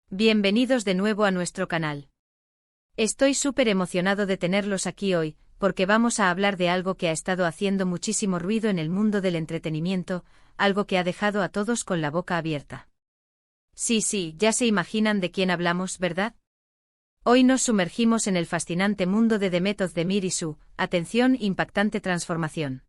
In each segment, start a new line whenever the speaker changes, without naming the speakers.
Bienvenidos de nuevo a nuestro canal. Estoy súper emocionado de tenerlos aquí hoy, porque vamos a hablar de algo que ha estado haciendo muchísimo ruido en el mundo del entretenimiento, algo que ha dejado a todos con la boca abierta. Sí, ya se imaginan de quién hablamos, ¿verdad? Hoy nos sumergimos en el fascinante mundo de Demet Özdemir y su, atención, impactante transformación.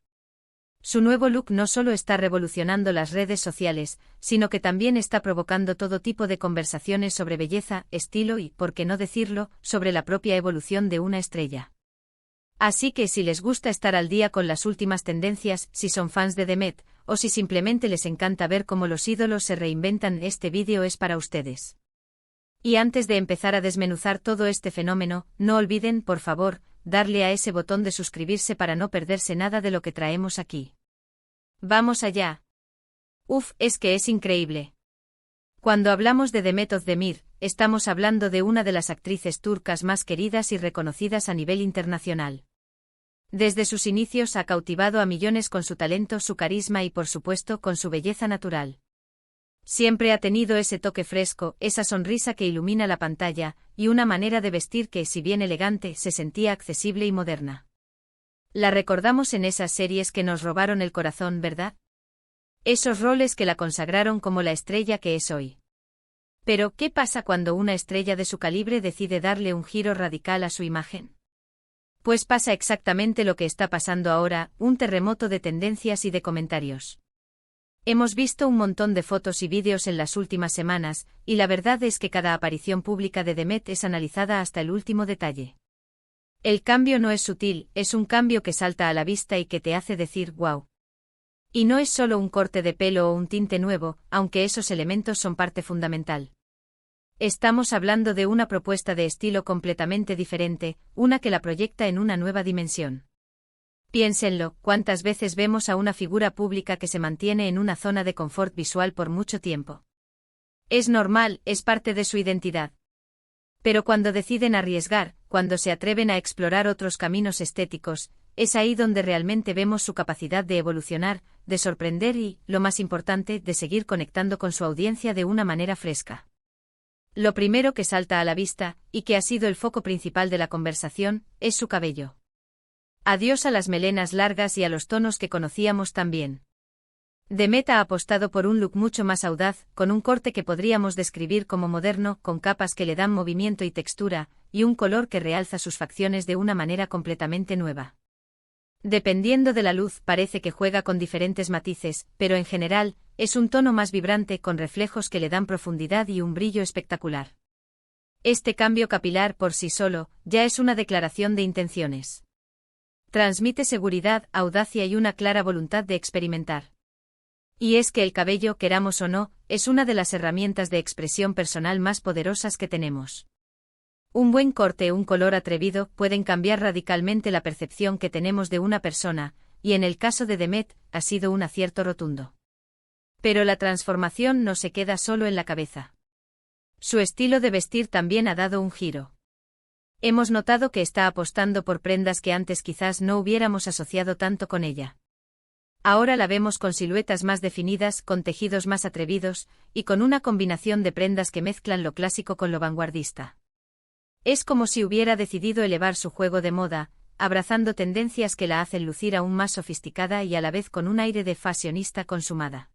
Su nuevo look no solo está revolucionando las redes sociales, sino que también está provocando todo tipo de conversaciones sobre belleza, estilo y, por qué no decirlo, sobre la propia evolución de una estrella. Así que si les gusta estar al día con las últimas tendencias, si son fans de Demet, o si simplemente les encanta ver cómo los ídolos se reinventan, este vídeo es para ustedes. Y antes de empezar a desmenuzar todo este fenómeno, no olviden, por favor, darle a ese botón de suscribirse para no perderse nada de lo que traemos aquí. ¡Vamos allá! Uf, es que es increíble. Cuando hablamos de Demet Özdemir, estamos hablando de una de las actrices turcas más queridas y reconocidas a nivel internacional. Desde sus inicios ha cautivado a millones con su talento, su carisma y por supuesto con su belleza natural. Siempre ha tenido ese toque fresco, esa sonrisa que ilumina la pantalla, y una manera de vestir que, si bien elegante, se sentía accesible y moderna. La recordamos en esas series que nos robaron el corazón, ¿verdad? Esos roles que la consagraron como la estrella que es hoy. Pero, ¿qué pasa cuando una estrella de su calibre decide darle un giro radical a su imagen? Pues pasa exactamente lo que está pasando ahora, un terremoto de tendencias y de comentarios. Hemos visto un montón de fotos y vídeos en las últimas semanas, y la verdad es que cada aparición pública de Demet es analizada hasta el último detalle. El cambio no es sutil, es un cambio que salta a la vista y que te hace decir «wow». Y no es solo un corte de pelo o un tinte nuevo, aunque esos elementos son parte fundamental. Estamos hablando de una propuesta de estilo completamente diferente, una que la proyecta en una nueva dimensión. Piénsenlo, ¿cuántas veces vemos a una figura pública que se mantiene en una zona de confort visual por mucho tiempo? Es normal, es parte de su identidad. Pero cuando deciden arriesgar, cuando se atreven a explorar otros caminos estéticos, es ahí donde realmente vemos su capacidad de evolucionar, de sorprender y, lo más importante, de seguir conectando con su audiencia de una manera fresca. Lo primero que salta a la vista, y que ha sido el foco principal de la conversación, es su cabello. Adiós a las melenas largas y a los tonos que conocíamos tan bien. Demet ha apostado por un look mucho más audaz, con un corte que podríamos describir como moderno, con capas que le dan movimiento y textura, y un color que realza sus facciones de una manera completamente nueva. Dependiendo de la luz, parece que juega con diferentes matices, pero en general, es un tono más vibrante con reflejos que le dan profundidad y un brillo espectacular. Este cambio capilar por sí solo, ya es una declaración de intenciones. Transmite seguridad, audacia y una clara voluntad de experimentar. Y es que el cabello, queramos o no, es una de las herramientas de expresión personal más poderosas que tenemos. Un buen corte o un color atrevido pueden cambiar radicalmente la percepción que tenemos de una persona, y en el caso de Demet, ha sido un acierto rotundo. Pero la transformación no se queda solo en la cabeza. Su estilo de vestir también ha dado un giro. Hemos notado que está apostando por prendas que antes quizás no hubiéramos asociado tanto con ella. Ahora la vemos con siluetas más definidas, con tejidos más atrevidos, y con una combinación de prendas que mezclan lo clásico con lo vanguardista. Es como si hubiera decidido elevar su juego de moda, abrazando tendencias que la hacen lucir aún más sofisticada y a la vez con un aire de fashionista consumada.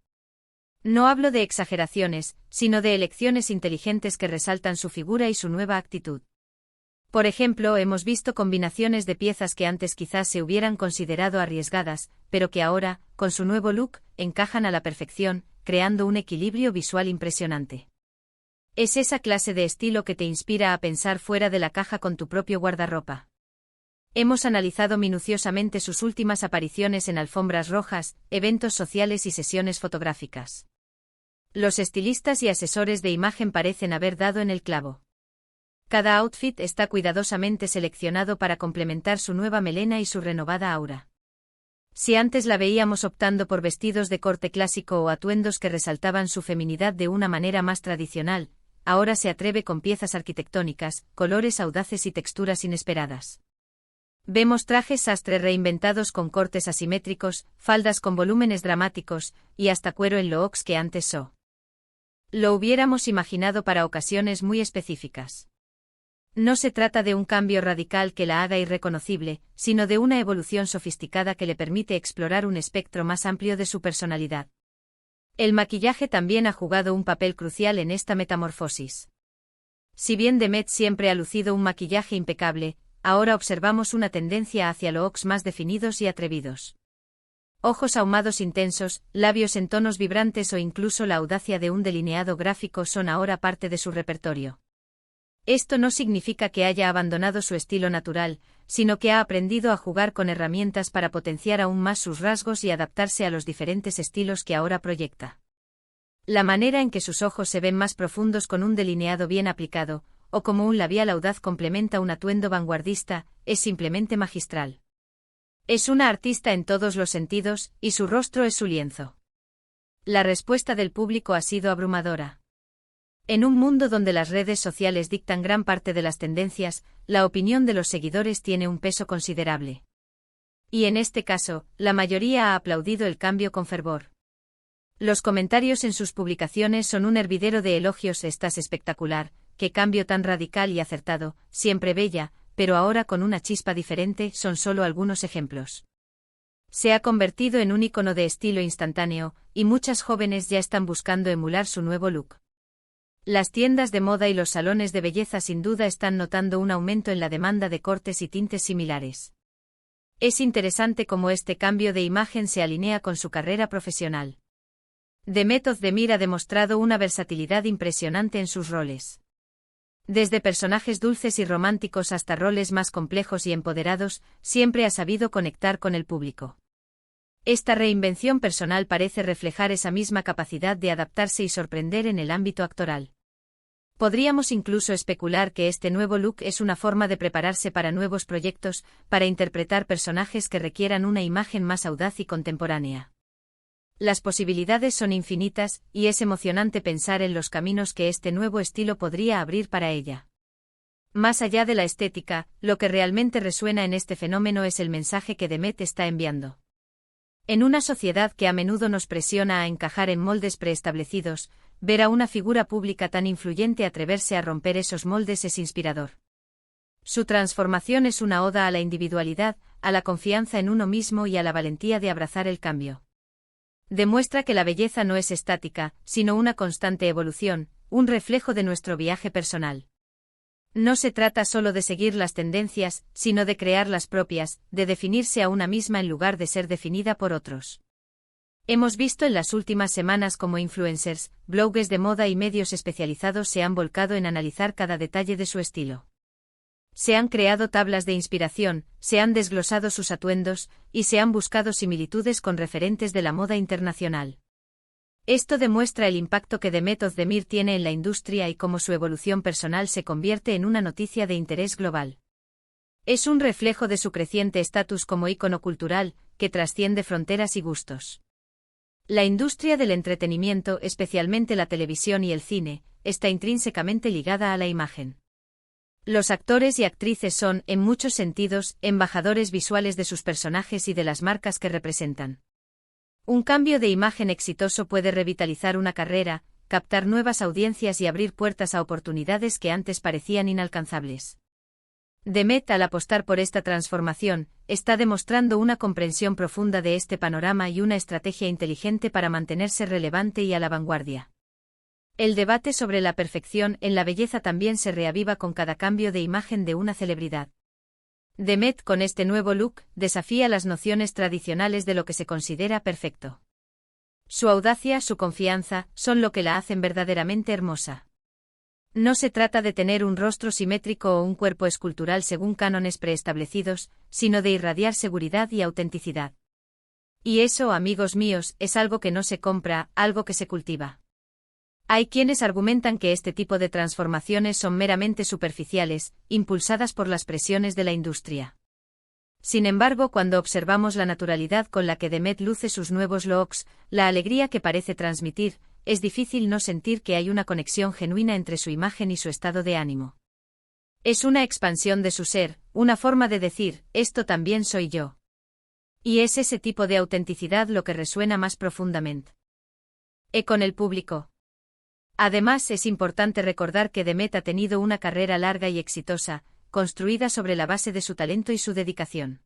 No hablo de exageraciones, sino de elecciones inteligentes que resaltan su figura y su nueva actitud. Por ejemplo, hemos visto combinaciones de piezas que antes quizás se hubieran considerado arriesgadas, pero que ahora, con su nuevo look, encajan a la perfección, creando un equilibrio visual impresionante. Es esa clase de estilo que te inspira a pensar fuera de la caja con tu propio guardarropa. Hemos analizado minuciosamente sus últimas apariciones en alfombras rojas, eventos sociales y sesiones fotográficas. Los estilistas y asesores de imagen parecen haber dado en el clavo. Cada outfit está cuidadosamente seleccionado para complementar su nueva melena y su renovada aura. Si antes la veíamos optando por vestidos de corte clásico o atuendos que resaltaban su feminidad de una manera más tradicional, ahora se atreve con piezas arquitectónicas, colores audaces y texturas inesperadas. Vemos trajes sastre reinventados con cortes asimétricos, faldas con volúmenes dramáticos, y hasta cuero en looks que antes Lo hubiéramos imaginado para ocasiones muy específicas. No se trata de un cambio radical que la haga irreconocible, sino de una evolución sofisticada que le permite explorar un espectro más amplio de su personalidad. El maquillaje también ha jugado un papel crucial en esta metamorfosis. Si bien Demet siempre ha lucido un maquillaje impecable, ahora observamos una tendencia hacia looks más definidos y atrevidos. Ojos ahumados intensos, labios en tonos vibrantes o incluso la audacia de un delineado gráfico son ahora parte de su repertorio. Esto no significa que haya abandonado su estilo natural, sino que ha aprendido a jugar con herramientas para potenciar aún más sus rasgos y adaptarse a los diferentes estilos que ahora proyecta. La manera en que sus ojos se ven más profundos con un delineado bien aplicado, o como un labial audaz complementa un atuendo vanguardista, es simplemente magistral. Es una artista en todos los sentidos, y su rostro es su lienzo. La respuesta del público ha sido abrumadora. En un mundo donde las redes sociales dictan gran parte de las tendencias, la opinión de los seguidores tiene un peso considerable. Y en este caso, la mayoría ha aplaudido el cambio con fervor. Los comentarios en sus publicaciones son un hervidero de elogios. Estás espectacular, qué cambio tan radical y acertado, siempre bella, pero ahora con una chispa diferente, son solo algunos ejemplos. Se ha convertido en un icono de estilo instantáneo, y muchas jóvenes ya están buscando emular su nuevo look. Las tiendas de moda y los salones de belleza sin duda están notando un aumento en la demanda de cortes y tintes similares. Es interesante cómo este cambio de imagen se alinea con su carrera profesional. Demet Özdemir ha demostrado una versatilidad impresionante en sus roles. Desde personajes dulces y románticos hasta roles más complejos y empoderados, siempre ha sabido conectar con el público. Esta reinvención personal parece reflejar esa misma capacidad de adaptarse y sorprender en el ámbito actoral. Podríamos incluso especular que este nuevo look es una forma de prepararse para nuevos proyectos, para interpretar personajes que requieran una imagen más audaz y contemporánea. Las posibilidades son infinitas, y es emocionante pensar en los caminos que este nuevo estilo podría abrir para ella. Más allá de la estética, lo que realmente resuena en este fenómeno es el mensaje que Demet está enviando. En una sociedad que a menudo nos presiona a encajar en moldes preestablecidos, ver a una figura pública tan influyente atreverse a romper esos moldes es inspirador. Su transformación es una oda a la individualidad, a la confianza en uno mismo y a la valentía de abrazar el cambio. Demuestra que la belleza no es estática, sino una constante evolución, un reflejo de nuestro viaje personal. No se trata solo de seguir las tendencias, sino de crear las propias, de definirse a una misma en lugar de ser definida por otros. Hemos visto en las últimas semanas cómo influencers, bloggers de moda y medios especializados se han volcado en analizar cada detalle de su estilo. Se han creado tablas de inspiración, se han desglosado sus atuendos, y se han buscado similitudes con referentes de la moda internacional. Esto demuestra el impacto que Demet Özdemir tiene en la industria y cómo su evolución personal se convierte en una noticia de interés global. Es un reflejo de su creciente estatus como ícono cultural, que trasciende fronteras y gustos. La industria del entretenimiento, especialmente la televisión y el cine, está intrínsecamente ligada a la imagen. Los actores y actrices son, en muchos sentidos, embajadores visuales de sus personajes y de las marcas que representan. Un cambio de imagen exitoso puede revitalizar una carrera, captar nuevas audiencias y abrir puertas a oportunidades que antes parecían inalcanzables. Demet, al apostar por esta transformación, está demostrando una comprensión profunda de este panorama y una estrategia inteligente para mantenerse relevante y a la vanguardia. El debate sobre la perfección en la belleza también se reaviva con cada cambio de imagen de una celebridad. Demet, con este nuevo look, desafía las nociones tradicionales de lo que se considera perfecto. Su audacia, su confianza, son lo que la hacen verdaderamente hermosa. No se trata de tener un rostro simétrico o un cuerpo escultural según cánones preestablecidos, sino de irradiar seguridad y autenticidad. Y eso, amigos míos, es algo que no se compra, algo que se cultiva. Hay quienes argumentan que este tipo de transformaciones son meramente superficiales, impulsadas por las presiones de la industria. Sin embargo, cuando observamos la naturalidad con la que Demet luce sus nuevos looks, la alegría que parece transmitir, es difícil no sentir que hay una conexión genuina entre su imagen y su estado de ánimo. Es una expansión de su ser, una forma de decir, esto también soy yo. Y es ese tipo de autenticidad lo que resuena más profundamente. Con el público. Además, es importante recordar que Demet ha tenido una carrera larga y exitosa, construida sobre la base de su talento y su dedicación.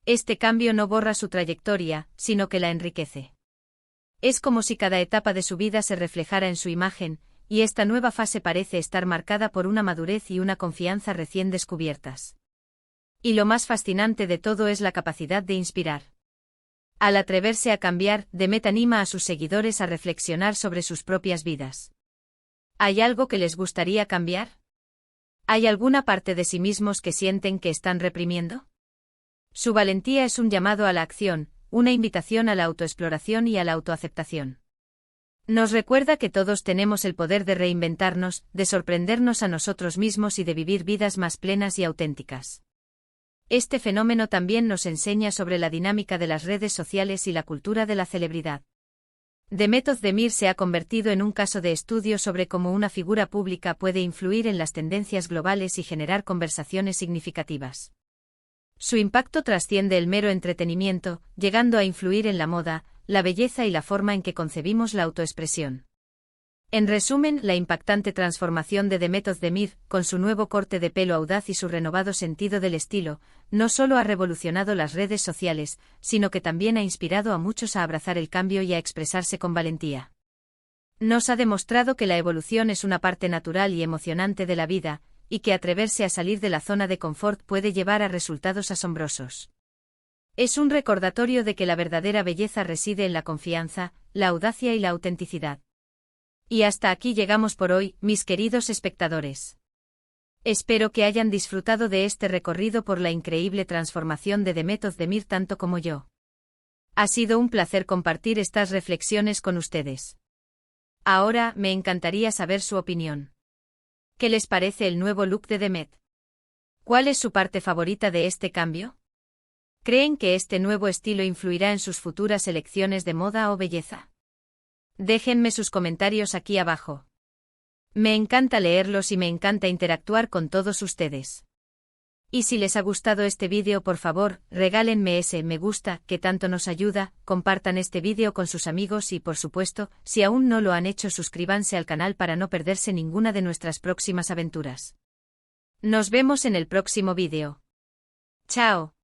Este cambio no borra su trayectoria, sino que la enriquece. Es como si cada etapa de su vida se reflejara en su imagen, y esta nueva fase parece estar marcada por una madurez y una confianza recién descubiertas. Y lo más fascinante de todo es la capacidad de inspirar. Al atreverse a cambiar, Demet anima a sus seguidores a reflexionar sobre sus propias vidas. ¿Hay algo que les gustaría cambiar? ¿Hay alguna parte de sí mismos que sienten que están reprimiendo? Su valentía es un llamado a la acción, una invitación a la autoexploración y a la autoaceptación. Nos recuerda que todos tenemos el poder de reinventarnos, de sorprendernos a nosotros mismos y de vivir vidas más plenas y auténticas. Este fenómeno también nos enseña sobre la dinámica de las redes sociales y la cultura de la celebridad. Demet Özdemir se ha convertido en un caso de estudio sobre cómo una figura pública puede influir en las tendencias globales y generar conversaciones significativas. Su impacto trasciende el mero entretenimiento, llegando a influir en la moda, la belleza y la forma en que concebimos la autoexpresión. En resumen, la impactante transformación de Demet Özdemir, con su nuevo corte de pelo audaz y su renovado sentido del estilo, no solo ha revolucionado las redes sociales, sino que también ha inspirado a muchos a abrazar el cambio y a expresarse con valentía. Nos ha demostrado que la evolución es una parte natural y emocionante de la vida, y que atreverse a salir de la zona de confort puede llevar a resultados asombrosos. Es un recordatorio de que la verdadera belleza reside en la confianza, la audacia y la autenticidad. Y hasta aquí llegamos por hoy, mis queridos espectadores. Espero que hayan disfrutado de este recorrido por la increíble transformación de Demet Özdemir tanto como yo. Ha sido un placer compartir estas reflexiones con ustedes. Ahora, me encantaría saber su opinión. ¿Qué les parece el nuevo look de Demet? ¿Cuál es su parte favorita de este cambio? ¿Creen que este nuevo estilo influirá en sus futuras elecciones de moda o belleza? Déjenme sus comentarios aquí abajo. Me encanta leerlos y me encanta interactuar con todos ustedes. Y si les ha gustado este vídeo, por favor, regálenme ese me gusta, que tanto nos ayuda, compartan este vídeo con sus amigos y, por supuesto, si aún no lo han hecho, suscríbanse al canal para no perderse ninguna de nuestras próximas aventuras. Nos vemos en el próximo vídeo. ¡Chao!